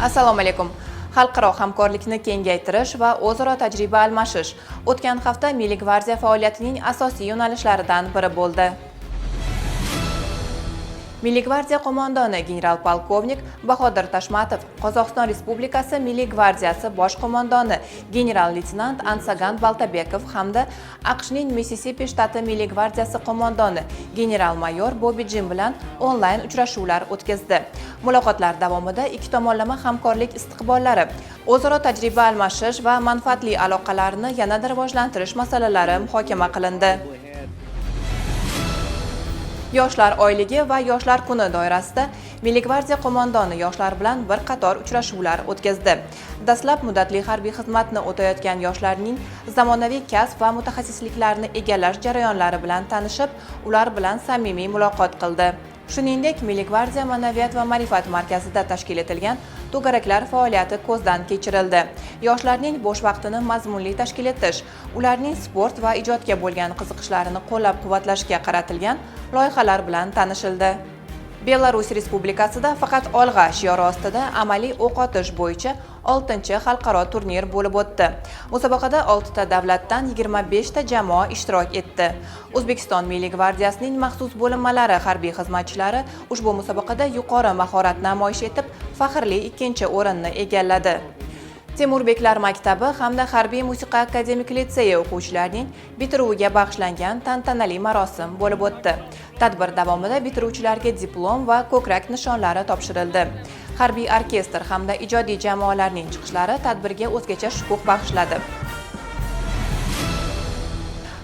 Assalomu alaykum. Xalqaro hamkorlikni kengaytirish va o'zaro tajriba almashish o'tgan hafta Milliy gvardiya faoliyatining asosiy yo'nalishlaridan biri bo'ldi. Milliy gvardiya qo'mondoni general-polkovnik Bahodir Tashmatov, Qozog'iston Respublikasi Milliy gvardiyasi bosh qo'mondoni general-leytenant Ansagan Baltabekov hamda AQShning Missisipi shtati Milliy gvardiyasi qo'mondoni general-mayor Bobby Jim bilan onlayn uchrashuvlar o'tkazdi. Muloqotlar davomida ikki tomonlama hamkorlik istiqbollari, o'zaro tajriba almashish va manfaatli aloqalarni yanada rivojlantirish masalalari muhokama qilindi. Yoshlar oyligi va yoshlar kuni doirasida Milliy gvardiya qo'mondoni yoshlar bilan bir qator uchrashuvlar o'tkazdi. Dastlab muddatli harbiy xizmatni o'tayotgan yoshlarning zamonaviy kasb va mutaxassisliklarini egallash jarayonlari bilan tanishib, ular bilan samimiy muloqot qildi. Shuningdek, Milliy gvardiya ma'naviyat va ma'rifat markazida tashkil etilgan to'garaklar faoliyati ko'zdan kechirildi. Yoshlarning bo'sh vaqtini mazmunli tashkil etish, ularning sport va ijodga bo'lgan qiziqishlarini qo'llab-quvvatlashga qaratilgan loyihalar bilan tanishildi. Belarus Respublikasida faqat olg'a shiori ostida amaliy o'q otish bo'yicha 6-xalqaro turnir bo'lib o'tdi. Musobaqada 6 ta davlatdan 25 ta jamoa ishtirok etdi. O'zbekiston Milliy gvardiyasining maxsus bo'linmalari harbiy xizmatchilari ushbu musobaqada yuqori mahorat namoyish etib, faxrli 2-o'rinni egalladi. Temurbeklar maktabi hamda Harbiy musiqa akademik litseyi o'quvchilarining bitiruviga bag'ishlangan tantanali marosim bo'lib o'tdi. Tadbir davomida bitiruvchilarga diplom va ko'krak nishonlari topshirildi. Harbiy orkestr hamda ijodiy jamoalarning chiqishlari tadbirga o'zgacha shukuh bag'ishladi.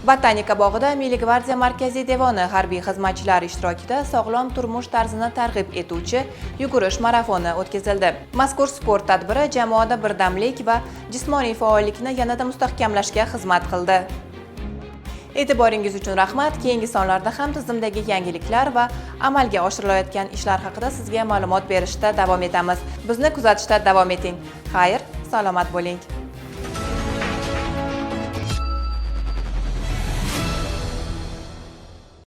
Botanika bog'ida Milliy gvardiya markaziy devoni harbiy xizmatchilari ishtirokida sog'lom turmush tarzini targ'ib etuvchi yugurish marafoni o'tkazildi. Mazkur sport tadbiri jamoada birdamlik va jismoniy faollikni yanada mustahkamlashga xizmat qildi. E'tiboringiz uchun rahmat. Keyingi sonlarda ham tizimdagi yangiliklar va amalga oshirilayotgan ishlar haqida sizga ma'lumot berishda davom etamiz. Bizni kuzatishda davom eting. Xayr, salomat bo'ling.